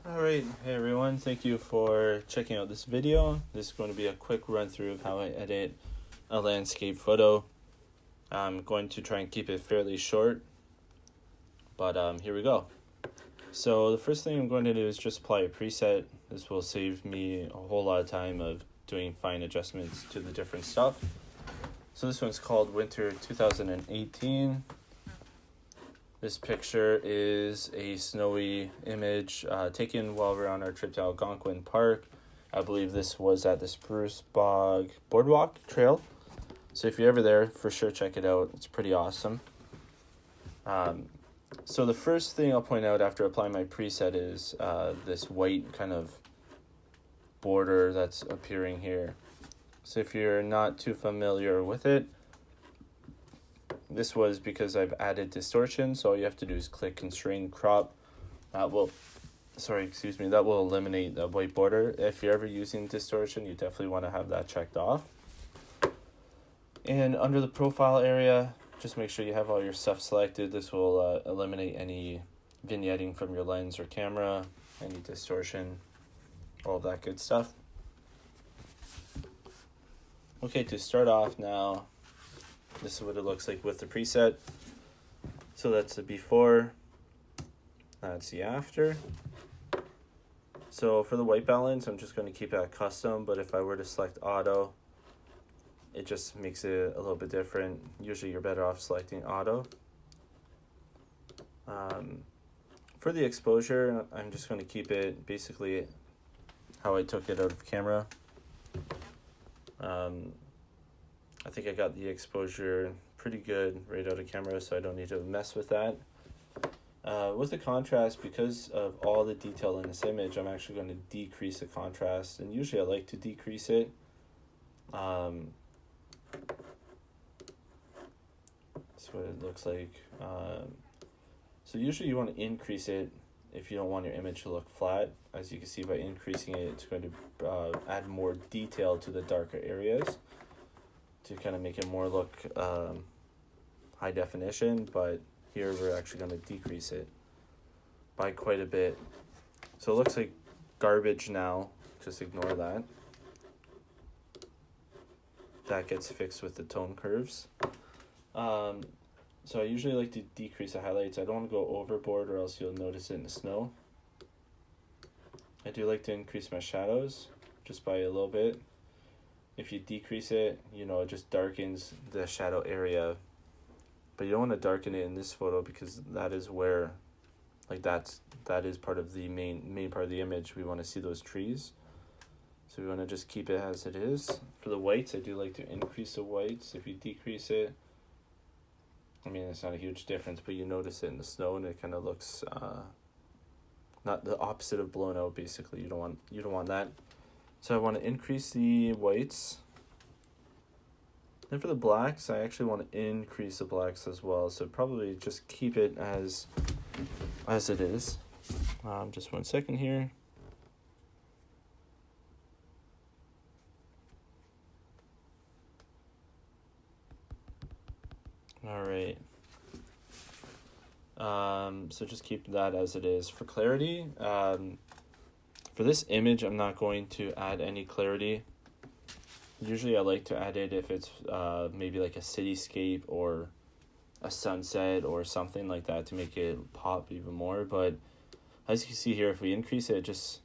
Alright, hey everyone, thank you for checking out this video. This is going to be a quick run through of how I edit a landscape photo. I'm going to try and keep it fairly short, but here we go. So the first thing I'm going to do is just apply a preset. This will save me a whole lot of time of doing fine adjustments to the different stuff. So this one's called Winter 2018. This picture is a snowy image taken while we're on our trip to Algonquin Park. I believe this was at the Spruce Bog Boardwalk Trail. So if you're ever there, for sure check it out. It's pretty awesome. So the first thing I'll point out after applying my preset is this white kind of border that's appearing here. So if you're not too familiar with it, this was because I've added distortion, so all you have to do is click constrain crop. That will eliminate the white border. If you're ever using distortion, you definitely want to have that checked off. And under the profile area, just make sure you have all your stuff selected. This will eliminate any vignetting from your lens or camera, any distortion, all of that good stuff. Okay, to start off now, this is what it looks like with the preset. So that's the before, that's the after. So for the white balance, I'm just going to keep that custom, but if I were to select auto, it just makes it a little bit different. Usually you're better off selecting auto. For the exposure, I'm just going to keep it basically how I took it out of camera. I think I got the exposure pretty good right out of camera, so I don't need to mess with that. With the contrast, because of all the detail in this image, I'm actually going to decrease the contrast, and usually I like to decrease it. That's what it looks like. So usually you want to increase it if you don't want your image to look flat. As you can see, by increasing it, it's going to add more detail to the darker areas to kind of make it more look high definition, but here we're actually going to decrease it by quite a bit. So it looks like garbage now, just ignore that. That gets fixed with the tone curves. So I usually like to decrease the highlights. I don't want to go overboard or else you'll notice it in the snow. I do like to increase my shadows just by a little bit. If you decrease it, it just darkens the shadow area. But you don't want to darken it in this photo because that is where, that is part of the main part of the image. We want to see those trees. So we want to just keep it as it is. For the whites, I do like to increase the whites. If you decrease it, it's not a huge difference, but you notice it in the snow and it kind of looks not the opposite of blown out. Basically, you don't want that. So I want to increase the whites. Then for the blacks, I actually want to increase the blacks as well. So probably just keep it as it is. Just 1 second here. All right. So just keep that as it is. For clarity, for this image, I'm not going to add any clarity. Usually I like to add it if it's maybe like a cityscape or a sunset or something like that to make it pop even more. But as you can see here, if we increase it, it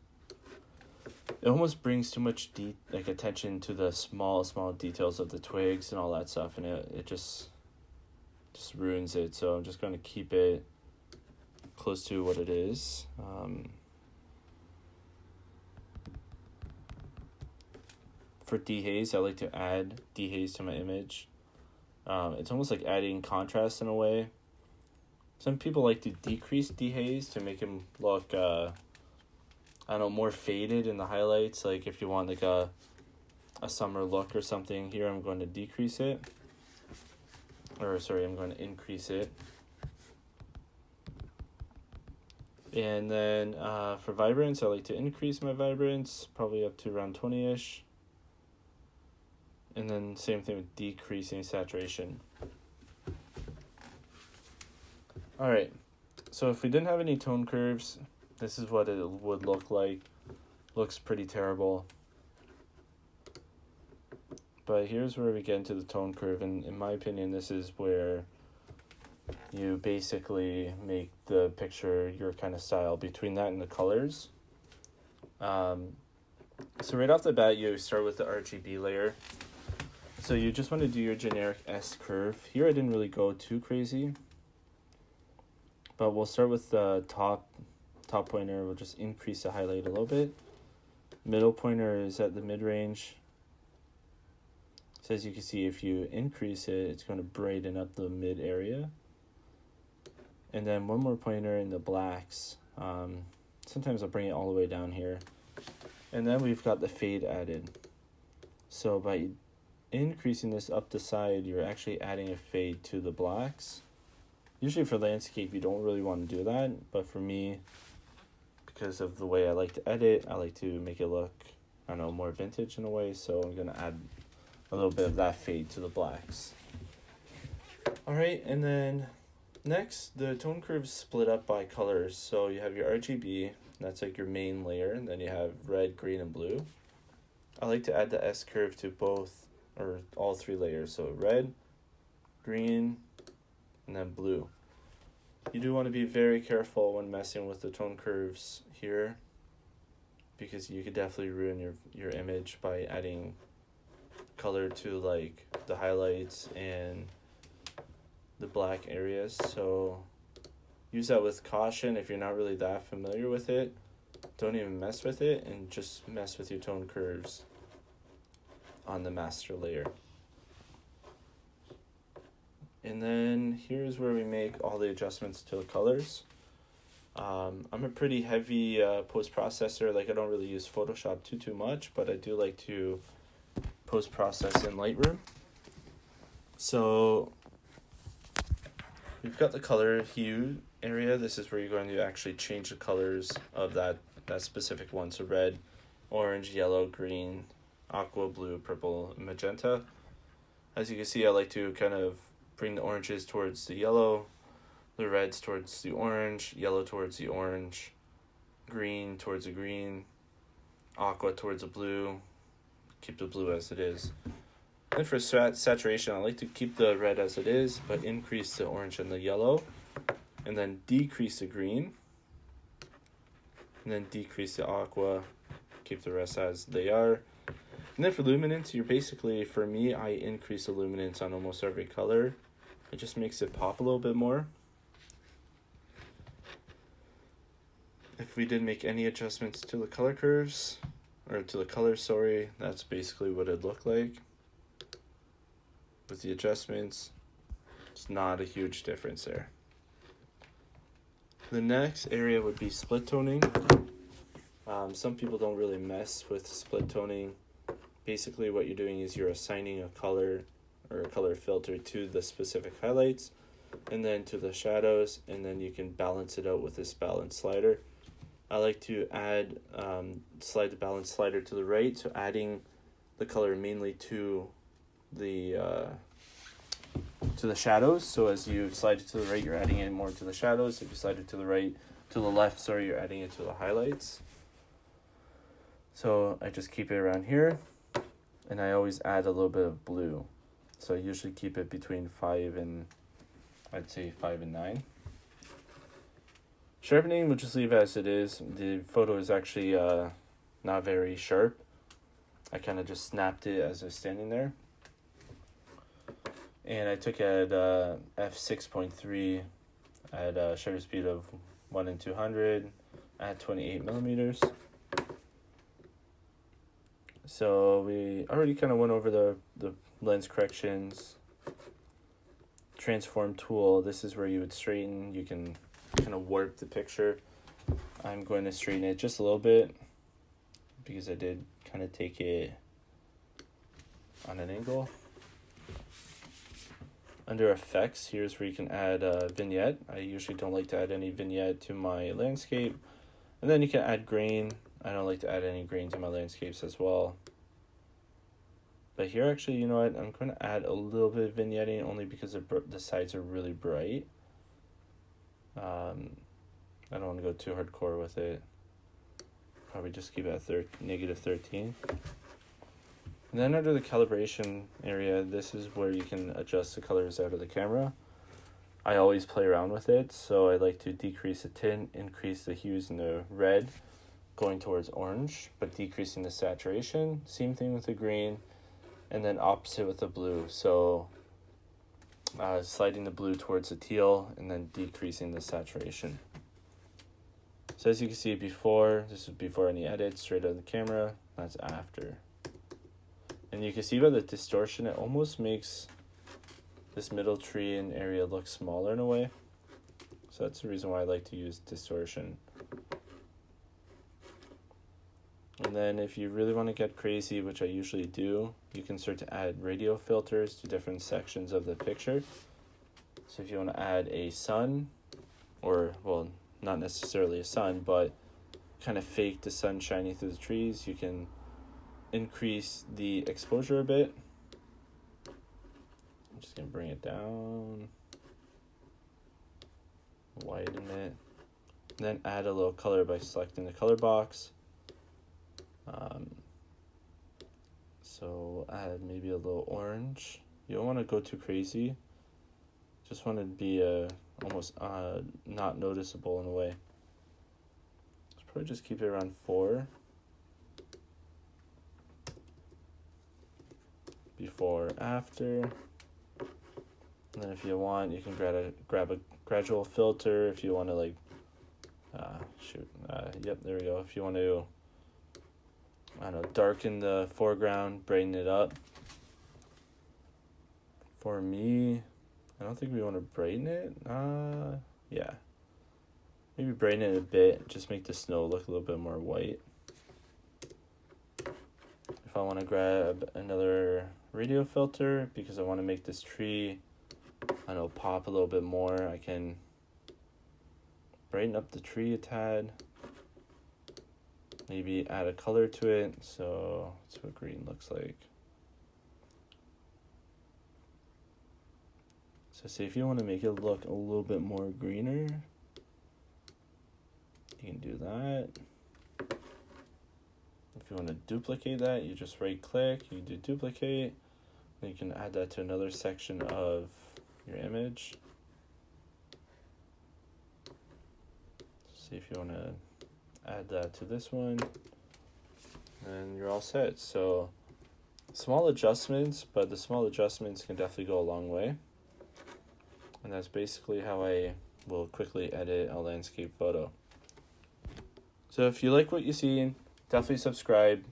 almost brings too much attention to the small details of the twigs and all that stuff, and it just ruins it. So I'm just going to keep it close to what it is. For dehaze, I like to add dehaze to my image. It's almost like adding contrast in a way. Some people like to decrease dehaze to make them look, more faded in the highlights. Like if you want like a summer look or something. Here I'm going to decrease it. I'm going to increase it. And then for vibrance, I like to increase my vibrance, probably up to around 20-ish. And then same thing with decreasing saturation. All right, so if we didn't have any tone curves, this is what it would look like. Looks pretty terrible. But here's where we get into the tone curve, and in my opinion, this is where you basically make the picture your kind of style between that and the colors. So right off the bat, you start with the RGB layer. So you just want to do your generic S curve. Here I didn't really go too crazy, but we'll start with the top pointer. We'll just increase the highlight a little bit. Middle pointer is at the mid-range. So as you can see, if you increase it, it's going to brighten up the mid area. And then one more pointer in the blacks. Sometimes I'll bring it all the way down here. And then we've got the fade added. So by increasing this up the side, you're actually adding a fade to the blacks. Usually for landscape, you don't really want to do that. But for me, because of the way I like to edit, I like to make it look, I don't know, more vintage in a way. So I'm going to add a little bit of that fade to the blacks. All right, and then next, the tone curve is split up by colors. So you have your RGB, that's like your main layer, and then you have red, green, and blue. I like to add the S curve to both, or all three layers. So red, green, and then blue. You do want to be very careful when messing with the tone curves here, because you could definitely ruin your image by adding color to like the highlights and the black areas. So use that with caution. If you're not really that familiar with it, don't even mess with it, and just mess with your tone curves on the master layer. And then here's where we make all the adjustments to the colors. I'm a pretty heavy post-processor. Like, I don't really use Photoshop too much, but I do like to post-process in Lightroom. So we've got the color hue area. This is where you're going to actually change the colors of that specific one. So red, orange, yellow, green, aqua, blue, purple, and magenta. As you can see, I like to kind of bring the oranges towards the yellow, the reds towards the orange, yellow towards the orange, green towards the green, aqua towards the blue. Keep the blue as it is. And for saturation, I like to keep the red as it is, but increase the orange and the yellow, and then decrease the green, and then decrease the aqua, keep the rest as they are. And then for luminance, you're basically, for me, I increase the luminance on almost every color. It just makes it pop a little bit more. If we did make any adjustments to the color curves, or to the color, sorry, that's basically what it'd look like. With the adjustments, it's not a huge difference there. The next area would be split toning. Some people don't really mess with split toning. Basically what you're doing is you're assigning a color or a color filter to the specific highlights and then to the shadows, and then you can balance it out with this balance slider. I like to add slide the balance slider to the right, so adding the color mainly to the shadows. So as you slide it to the right, you're adding in more to the shadows. If you slide it to the left, sorry, you're adding it to the highlights. So I just keep it around here, and I always add a little bit of blue. So I usually keep it between 5 and 9. Sharpening, we'll just leave it as it is. The photo is actually not very sharp. I kind of just snapped it as I was standing there. And I took it at f6.3 at a shutter speed of 1 in 200 at 28 millimeters. So we already kind of went over the lens corrections. Transform tool, this is where you would straighten. You can kind of warp the picture. I'm going to straighten it just a little bit because I did kind of take it on an angle. Under effects, here's where you can add a vignette. I usually don't like to add any vignette to my landscape. And then you can add grain. I don't like to add any grain to my landscapes as well. But here, actually, you know what? I'm going to add a little bit of vignetting only because the sides are really bright. I don't want to go too hardcore with it. Probably just keep it at -13. And then under the calibration area, this is where you can adjust the colors out of the camera. I always play around with it, so I like to decrease the tint, increase the hues in the red, going towards orange, but decreasing the saturation. Same thing with the green, and then opposite with the blue. So sliding the blue towards the teal, and then decreasing the saturation. So as you can see before, this is before any edits, straight out of the camera, that's after. And you can see by the distortion, it almost makes this middle tree and area look smaller in a way. So that's the reason why I like to use distortion. And then if you really want to get crazy, which I usually do, you can start to add radio filters to different sections of the picture. So if you want to add a sun, or, well, not necessarily a sun, but kind of fake the sun shining through the trees, you can increase the exposure a bit. I'm just going to bring it down, widen it, and then add a little color by selecting the color box. So add maybe a little orange. You don't want to go too crazy. Just want to be almost not noticeable in a way. Let's probably just keep it around 4. Before, after. And then if you want, you can grab a gradual filter if you want to, like, yep, there we go. If you want to, I don't know, darken the foreground, brighten it up. For me, I don't think we want to brighten it. Yeah. Maybe brighten it a bit, just make the snow look a little bit more white. If I want to grab another radio filter, because I want to make this tree, I don't know, pop a little bit more, I can brighten up the tree a tad. Maybe add a color to it, so that's what green looks like. So say if you want to make it look a little bit more greener, you can do that. If you want to duplicate that, you just right click, you do duplicate, then you can add that to another section of your image. See if you want to add that to this one, and you're all set. So small adjustments, but the small adjustments can definitely go a long way. And that's basically how I will quickly edit a landscape photo. So if you like what you see, definitely subscribe,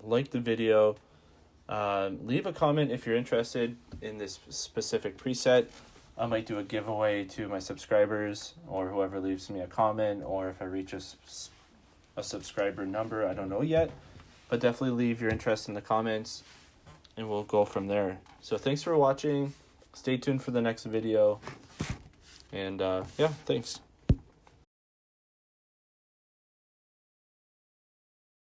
like the video, leave a comment if you're interested in this specific preset. I might do a giveaway to my subscribers or whoever leaves me a comment, or if I reach a subscriber number, I don't know yet, but definitely leave your interest in the comments and we'll go from there. So thanks for watching. Stay tuned for the next video, and yeah, thanks.